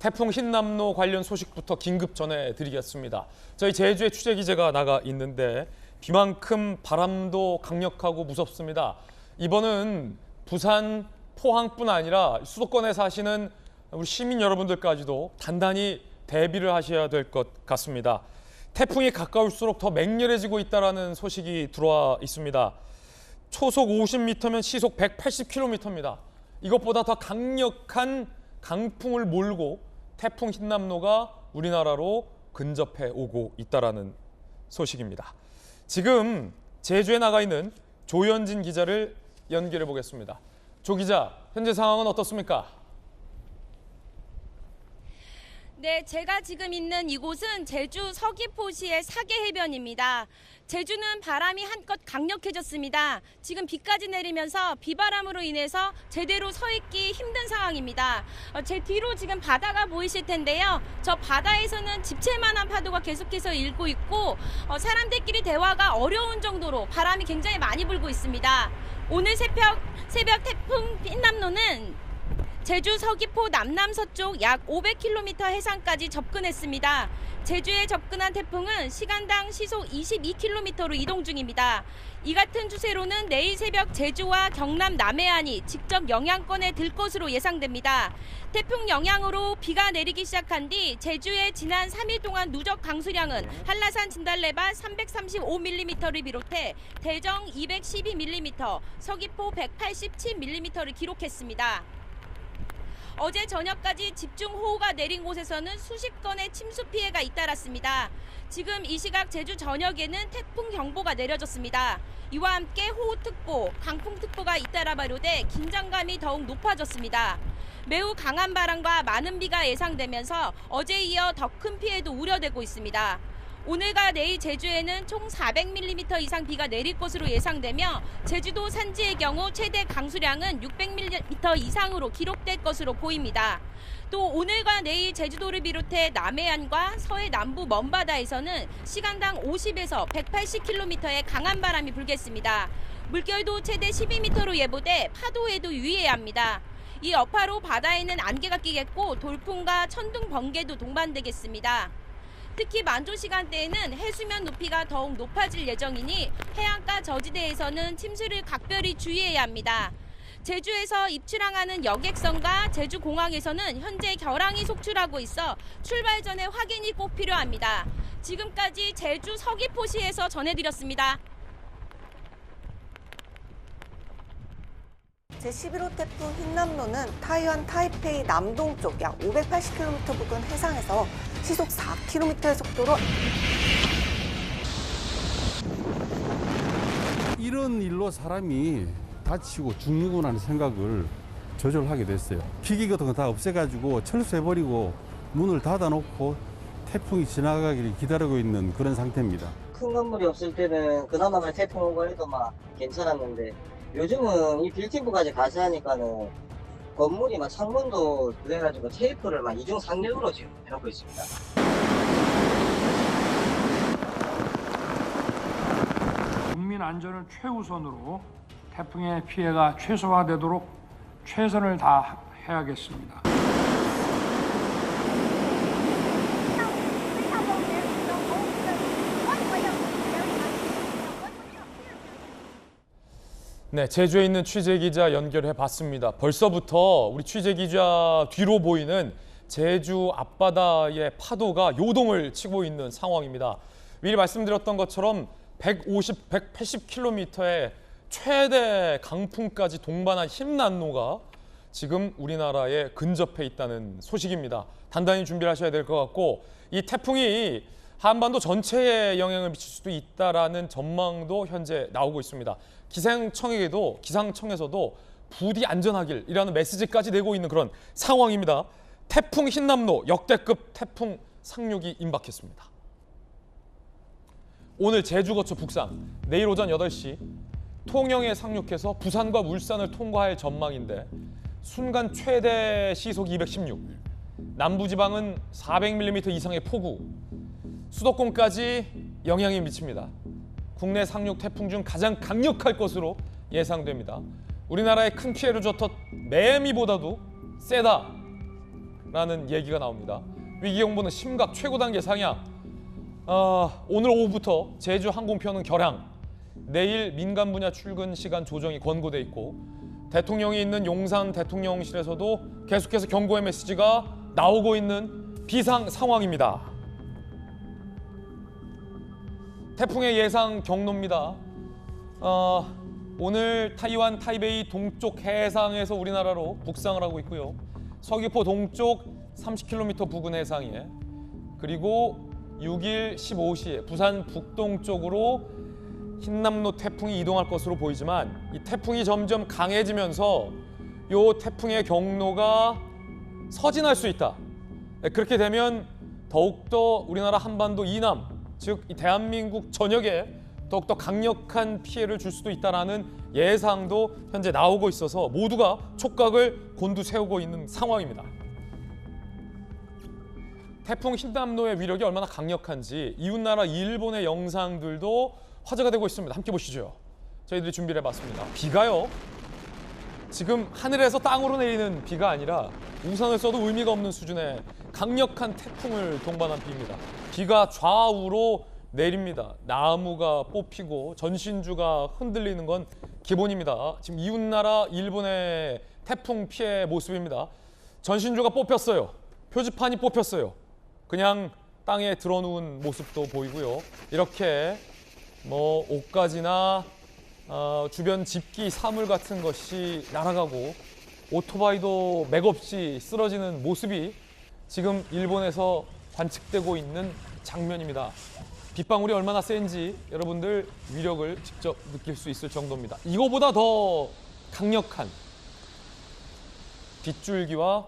태풍 흰남노 관련 소식부터 긴급 전해드리겠습니다. 저희 제주에 취재 기자가 나가 있는데 비만큼 바람도 강력하고 무섭습니다. 이번은 부산, 포항뿐 아니라 수도권에 사시는 우리 시민 여러분들까지도 단단히 대비를 하셔야 될 것 같습니다. 태풍이 가까울수록 더 맹렬해지고 있다는 소식이 들어와 있습니다. 초속 50m면 시속 180km입니다. 이것보다 더 강력한 강풍을 몰고 태풍 흰남노가 우리나라로 근접해 오고 있다는 소식입니다. 지금 제주에 나가 있는 조현진 기자를 연결해 보겠습니다. 조 기자, 현재 상황은 어떻습니까? 네, 제가 지금 있는 이곳은 제주 서귀포시의 사계해변입니다. 제주는 바람이 한껏 강력해졌습니다. 지금 비까지 내리면서 비바람으로 인해서 제대로 서 있기 힘든 상황입니다. 제 뒤로 지금 바다가 보이실 텐데요. 저 바다에서는 집채만한 파도가 계속해서 일고 있고 사람들끼리 대화가 어려운 정도로 바람이 굉장히 많이 불고 있습니다. 오늘 새벽 태풍 흰남노는 제주 서귀포 남남서쪽 약 500km 해상까지 접근했습니다. 제주에 접근한 태풍은 시간당 시속 22km로 이동 중입니다. 이 같은 추세로는 내일 새벽 제주와 경남 남해안이 직접 영향권에 들 것으로 예상됩니다. 태풍 영향으로 비가 내리기 시작한 뒤 제주에 지난 3일 동안 누적 강수량은 한라산 진달래밭 335mm를 비롯해 대정 212mm, 서귀포 187mm를 기록했습니다. 어제 저녁까지 집중호우가 내린 곳에서는 수십 건의 침수 피해가 잇따랐습니다. 지금 이 시각 제주 전역에는 태풍경보가 내려졌습니다. 이와 함께 호우특보, 강풍특보가 잇따라 발효돼 긴장감이 더욱 높아졌습니다. 매우 강한 바람과 많은 비가 예상되면서 어제에 이어 더 큰 피해도 우려되고 있습니다. 오늘과 내일 제주에는 총 400mm 이상 비가 내릴 것으로 예상되며 제주도 산지의 경우 최대 강수량은 600mm 이상으로 기록될 것으로 보입니다. 또 오늘과 내일 제주도를 비롯해 남해안과 서해 남부 먼바다에서는 시간당 50에서 180km의 강한 바람이 불겠습니다. 물결도 최대 12m로 예보돼 파도에도 유의해야 합니다. 이 여파로 바다에는 안개가 끼겠고 돌풍과 천둥, 번개도 동반되겠습니다. 특히 만조 시간대에는 해수면 높이가 더욱 높아질 예정이니 해안가 저지대에서는 침수를 각별히 주의해야 합니다. 제주에서 입출항하는 여객선과 제주공항에서는 현재 결항이 속출하고 있어 출발 전에 확인이 꼭 필요합니다. 지금까지 제주 서귀포시에서 전해드렸습니다. 제11호 태풍 흰남노는 타이완 타이페이 남동쪽 약 580km 부근 해상에서 시속 4km의 속도로 이런 일로 사람이 다치고 죽는구나 하는 생각을 저절하게 됐어요. 기기 같은 거 다 없애가지고 철수해버리고 문을 닫아놓고 태풍이 지나가기를 기다리고 있는 그런 상태입니다. 큰 건물이 없을 때는 그나마 태풍 오고 해도 막 괜찮았는데 요즘은 이 빌딩부까지 가세하니까는 건물이 막 창문도 그래가지고 테이프를 막 이중 상륙으로 지금 해놓고 있습니다. 국민 안전을 최우선으로 태풍의 피해가 최소화되도록 최선을 다해야겠습니다. 네, 제주에 있는 취재기자 연결해 봤습니다. 벌써부터 우리 취재기자 뒤로 보이는 제주 앞바다의 파도가 요동을 치고 있는 상황입니다. 미리 말씀드렸던 것처럼 150, 180km의 최대 강풍까지 동반한 흰남노가 지금 우리나라에 근접해 있다는 소식입니다. 단단히 준비를 하셔야 될 것 같고 이 태풍이 한반도 전체에 영향을 미칠 수도 있다라는 전망도 현재 나오고 있습니다. 기상청에서도 부디 안전하길이라는 메시지까지 내고 있는 그런 상황입니다. 태풍 흰남노 역대급 태풍 상륙이 임박했습니다. 오늘 제주 거쳐 북상, 내일 오전 8시 통영에 상륙해서 부산과 울산을 통과할 전망인데 순간 최대 시속 216, 남부지방은 400mm 이상의 폭우, 수도권까지 영향이 미칩니다. 국내 상륙 태풍 중 가장 강력할 것으로 예상됩니다. 우리나라에 큰 피해를 줬던 매미보다도 세다. 상향이다라는 얘기가 나옵니다. 위기경보는 심각 최고 단계 상향. 오늘 오후부터 제주 항공편은 결항, 내일 민간 분야 출근 시간 조정이 권고돼 있고 대통령이 있는 용산 대통령실에서도 계속해서 경고의 메시지가 나오고 있는 비상 상황입니다. 태풍의 예상 경로입니다. 오늘 타이완 타이베이 동쪽 해상에서 우리나라로 북상을 하고 있고요. 서귀포 동쪽 30km 부근 해상에, 그리고 6일 15시에 부산 북동쪽으로 흰남노 태풍이 이동할 것으로 보이지만 이 태풍이 점점 강해지면서 이 태풍의 경로가 서진할 수 있다. 그렇게 되면 더욱더 우리나라 한반도 이남, 즉 이 대한민국 전역에 더욱더 강력한 피해를 줄 수도 있다는 예상도 현재 나오고 있어서 모두가 촉각을 곤두세우고 있는 상황입니다. 태풍 흰남노의 위력이 얼마나 강력한지 이웃나라 일본의 영상들도 화제가 되고 있습니다. 함께 보시죠. 저희들이 준비를 해봤습니다. 비가요, 지금 하늘에서 땅으로 내리는 비가 아니라 우산을 써도 의미가 없는 수준의 강력한 태풍을 동반한 비입니다. 비가 좌우로 내립니다. 나무가 뽑히고 전신주가 흔들리는 건 기본입니다. 지금 이웃나라 일본의 태풍 피해 모습입니다. 전신주가 뽑혔어요. 표지판이 뽑혔어요. 그냥 땅에 드러누운 모습도 보이고요. 이렇게 옷가지나 주변 집기 사물 같은 것이 날아가고 오토바이도 맥없이 쓰러지는 모습이 지금 일본에서 관측되고 있는 장면입니다. 빗방울이 얼마나 센지 여러분들 위력을 직접 느낄 수 있을 정도입니다. 이거보다 더 강력한 빗줄기와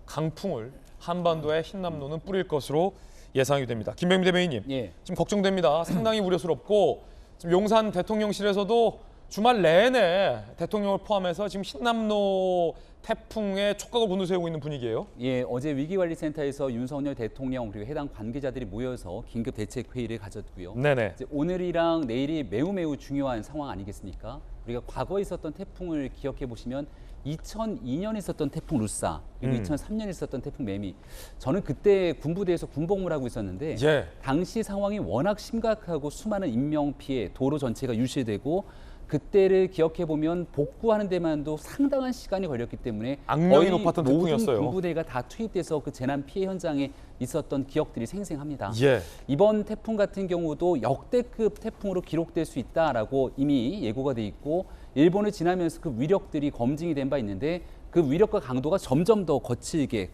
강풍을 한반도의 흰남노는 뿌릴 것으로 예상이 됩니다. 김병민 대변인님, 예. 지금 걱정됩니다. 상당히 우려스럽고 지금 용산 대통령실에서도 주말 내내 대통령을 포함해서 지금 흰남노 태풍의 촉각을 곤두세우고 있는 분위기예요. 예, 어제 위기관리센터에서 윤석열 대통령 그리고 해당 관계자들이 모여서 긴급 대책 회의를 가졌고요. 네네. 이제 오늘이랑 내일이 매우 중요한 상황 아니겠습니까? 우리가 과거에 있었던 태풍을 기억해 보시면 2002년에 있었던 태풍 루사, 그리고 2003년에 있었던 태풍 매미. 저는 그때 군부대에서 군복무를 하고 있었는데 예. 당시 상황이 워낙 심각하고 수많은 인명 피해, 도로 전체가 유실되고 그때를 기억해 보면 복구하는 데만도 상당한 시간이 걸렸기 때문에 악명이 거의 높았던 모든 태풍이었어요. 군부대가 다 투입돼서 그 재난 피해 현장에 있었던 기억들이 생생합니다. 예. 이번 태풍 같은 경우도 역대급 태풍으로 기록될 수 있다라고 이미 예고가 돼 있고 일본을 지나면서 그 위력들이 검증이 된 바 있는데 그 위력과 강도가 점점 더 거세게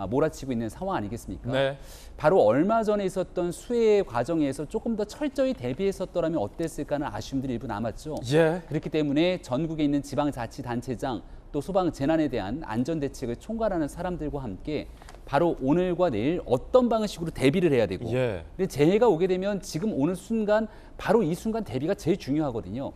몰아치고 있는 상황 아니겠습니까? 네. 바로 얼마 전에 있었던 수해 과정에서 조금 더 철저히 대비했었더라면 어땠을까는 아쉬움들이 일부 남았죠. 예. 그렇기 때문에 전국에 있는 지방자치단체장 또 소방 재난에 대한 안전대책을 총괄하는 사람들과 함께 바로 오늘과 내일 어떤 방식으로 대비를 해야 되고 예. 근데 재해가 오게 되면 지금 오는 순간 바로 이 순간 대비가 제일 중요하거든요.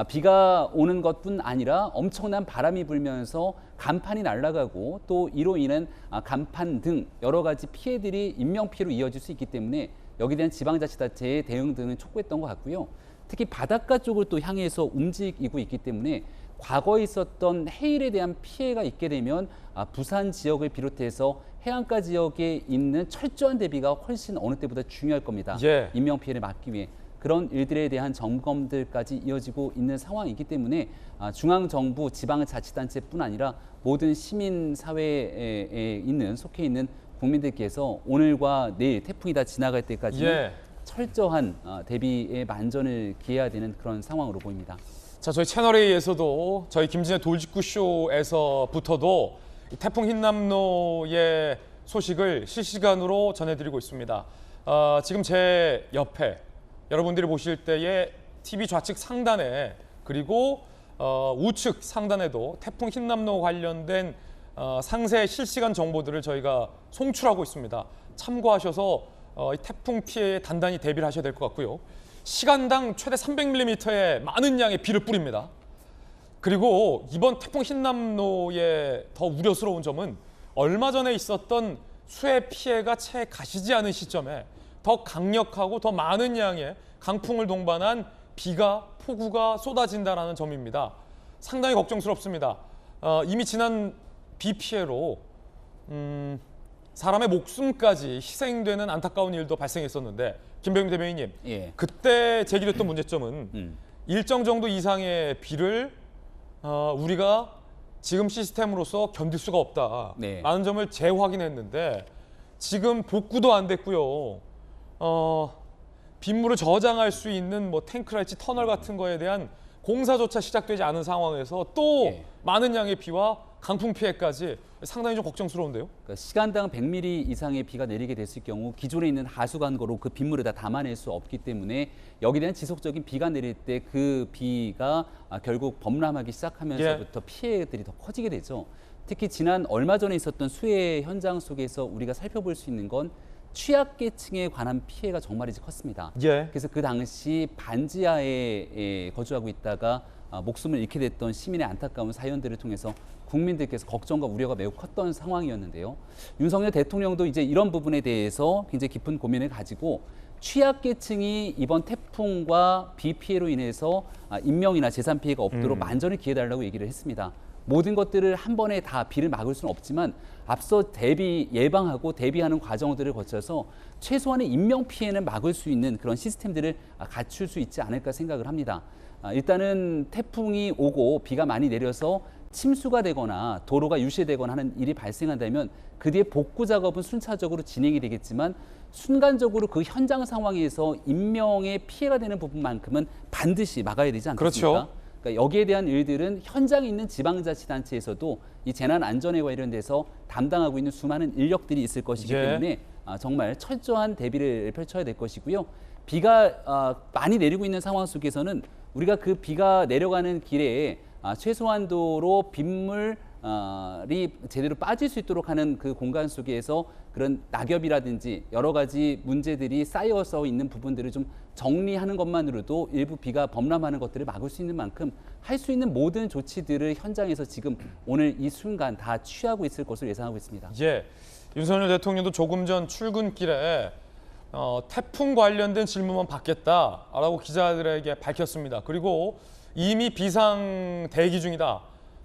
비가 오는 것뿐 아니라 엄청난 바람이 불면서 간판이 날아가고 또 이로 인한 간판 등 여러 가지 피해들이 인명피해로 이어질 수 있기 때문에 여기에 대한 지방자치단체의 대응 등은 촉구했던 것 같고요. 특히 바닷가 쪽을 또 향해서 움직이고 있기 때문에 과거에 있었던 해일에 대한 피해가 있게 되면 부산 지역을 비롯해서 해안가 지역에 있는 철저한 대비가 훨씬 어느 때보다 중요할 겁니다. 예. 인명피해를 막기 위해. 그런 일들에 대한 점검들까지 이어지고 있는 상황이기 때문에 중앙정부, 지방자치단체뿐 아니라 모든 시민사회에 속해 있는 국민들께서 오늘과 내일 태풍이 다 지나갈 때까지 예. 철저한 대비에 만전을 기해야 되는 그런 상황으로 보입니다. 자, 저희 채널A에서도 저희 김진의 돌직구쇼에서부터도 이 태풍 흰남노의 소식을 실시간으로 전해드리고 있습니다. 지금 제 옆에 여러분들이 보실 때에 TV 좌측 상단에 그리고 우측 상단에도 태풍 흰남노 관련된 상세 실시간 정보들을 저희가 송출하고 있습니다. 참고하셔서 이 태풍 피해에 단단히 대비를 하셔야 될 것 같고요. 시간당 최대 300mm의 많은 양의 비를 뿌립니다. 그리고 이번 태풍 흰남노의 더 우려스러운 점은 얼마 전에 있었던 수해 피해가 채 가시지 않은 시점에 더 강력하고 더 많은 양의 강풍을 동반한 비가 폭우가 쏟아진다는 점입니다. 상당히 걱정스럽습니다. 이미 지난 비 피해로 사람의 목숨까지 희생되는 안타까운 일도 발생했었는데 김병민 대변인님, 예. 그때 제기됐던 문제점은 일정 정도 이상의 비를 우리가 지금 시스템으로서 견딜 수가 없다. 네. 라는 점을 재확인했는데 지금 복구도 안 됐고요. 빗물을 저장할 수 있는 뭐 탱크랄지 터널 같은 거에 대한 공사조차 시작되지 않은 상황에서 또 예. 많은 양의 비와 강풍 피해까지 상당히 좀 걱정스러운데요. 그러니까 시간당 100mm 이상의 비가 내리게 됐을 경우 기존에 있는 하수관고로 그 빗물을 다 담아낼 수 없기 때문에 여기에 대한 지속적인 비가 내릴 때 그 비가 결국 범람하기 시작하면서부터 피해들이 더 커지게 되죠. 특히 지난 얼마 전에 있었던 수해 현장 속에서 우리가 살펴볼 수 있는 건 취약계층에 관한 피해가 정말이지 컸습니다. 예. 그래서 그 당시 반지하에 거주하고 있다가 목숨을 잃게 됐던 시민의 안타까운 사연들을 통해서 국민들께서 걱정과 우려가 매우 컸던 상황이었는데요. 윤석열 대통령도 이제 이런 부분에 대해서 굉장히 깊은 고민을 가지고 취약계층이 이번 태풍과 비 피해로 인해서 인명이나 재산 피해가 없도록 만전을 기해달라고 얘기를 했습니다. 모든 것들을 한 번에 다 비를 막을 수는 없지만 앞서 예방하고 대비하는 과정들을 거쳐서 최소한의 인명 피해는 막을 수 있는 그런 시스템들을 갖출 수 있지 않을까 생각을 합니다. 일단은 태풍이 오고 비가 많이 내려서 침수가 되거나 도로가 유실되거나 하는 일이 발생한다면 그 뒤에 복구 작업은 순차적으로 진행이 되겠지만 순간적으로 그 현장 상황에서 인명의 피해가 되는 부분만큼은 반드시 막아야 되지 않겠습니까? 그렇죠. 그러니까 여기에 대한 일들은 현장에 있는 지방자치단체에서도 이 재난 안전에 관련돼서 담당하고 있는 수많은 인력들이 있을 것이기 예. 때문에 정말 철저한 대비를 펼쳐야 될 것이고요. 비가 많이 내리고 있는 상황 속에서는 우리가 그 비가 내려가는 길에 최소한도로 빗물이 제대로 빠질 수 있도록 하는 그 공간 속에서 그런 낙엽이라든지 여러 가지 문제들이 쌓여서 있는 부분들을 좀 정리하는 것만으로도 일부 비가 범람하는 것들을 막을 수 있는 만큼 할 수 있는 모든 조치들을 현장에서 지금 오늘 이 순간 다 취하고 있을 것으로 예상하고 있습니다. 예, 윤석열 대통령도 조금 전 출근길에 태풍 관련된 질문만 받겠다라고 기자들에게 밝혔습니다. 그리고 이미 비상 대기 중이다.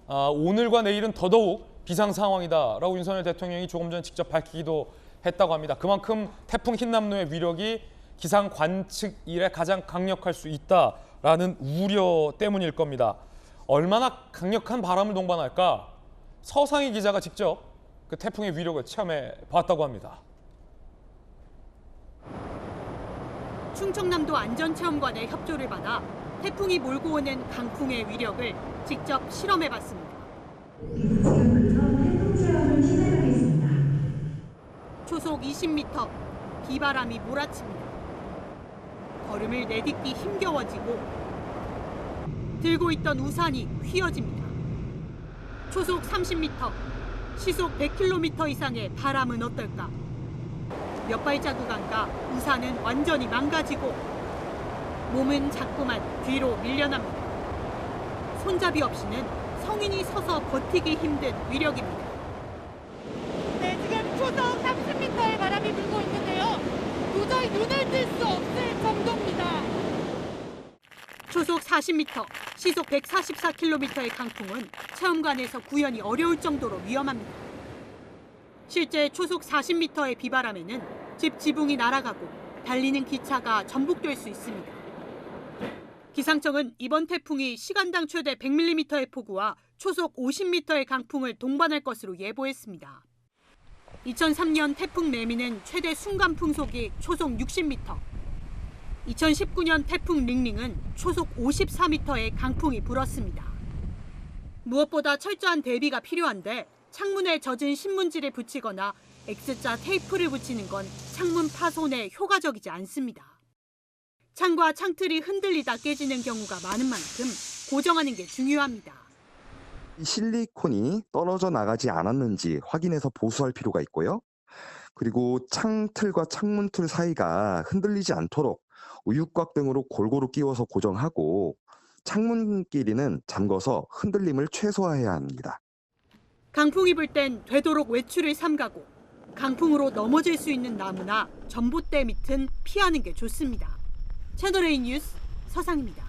오늘과 내일은 더더욱 비상 상황이다라고 윤석열 대통령이 조금 전 직접 밝히기도 했다고 합니다. 그만큼 태풍 흰남노의 위력이 기상 관측 이래 가장 강력할 수 있다라는 우려 때문일 겁니다. 얼마나 강력한 바람을 동반할까? 서상희 기자가 직접 그 태풍의 위력을 체험해 봤다고 합니다. 충청남도 안전체험관의 협조를 받아 태풍이 몰고 오는 강풍의 위력을 직접 실험해봤습니다. 초속 20m, 비바람이 몰아칩니다. 걸음을 내딛기 힘겨워지고 들고 있던 우산이 휘어집니다. 초속 30m, 시속 100km 이상의 바람은 어떨까? 몇 발자국 안 가 우산은 완전히 망가지고 몸은 자꾸만 뒤로 밀려납니다. 손잡이 없이는 성인이 서서 버티기 힘든 위력입니다. 네, 지금 초속 30m의 바람이 불고 있는데요. 도저히 눈을 뜰 수 없을 정도입니다. 초속 40m, 시속 144km의 강풍은 체험관에서 구현이 어려울 정도로 위험합니다. 실제 초속 40m의 비바람에는 집 지붕이 날아가고 달리는 기차가 전복될 수 있습니다. 기상청은 이번 태풍이 시간당 최대 100mm의 폭우와 초속 50m의 강풍을 동반할 것으로 예보했습니다. 2003년 태풍 매미는 최대 순간 풍속이 초속 60m, 2019년 태풍 링링은 초속 54m의 강풍이 불었습니다. 무엇보다 철저한 대비가 필요한데 창문에 젖은 신문지를 붙이거나 X자 테이프를 붙이는 건 창문 파손에 효과적이지 않습니다. 창과 창틀이 흔들리다 깨지는 경우가 많은 만큼 고정하는 게 중요합니다. 실리콘이 떨어져 나가지 않았는지 확인해서 보수할 필요가 있고요. 그리고 창틀과 창문틀 사이가 흔들리지 않도록 우유곽 등으로 골고루 끼워서 고정하고 창문 길이는 잠궈서 흔들림을 최소화해야 합니다. 강풍이 불 땐 되도록 외출을 삼가고 강풍으로 넘어질 수 있는 나무나 전봇대 밑은 피하는 게 좋습니다. 채널A 뉴스 서상입니다.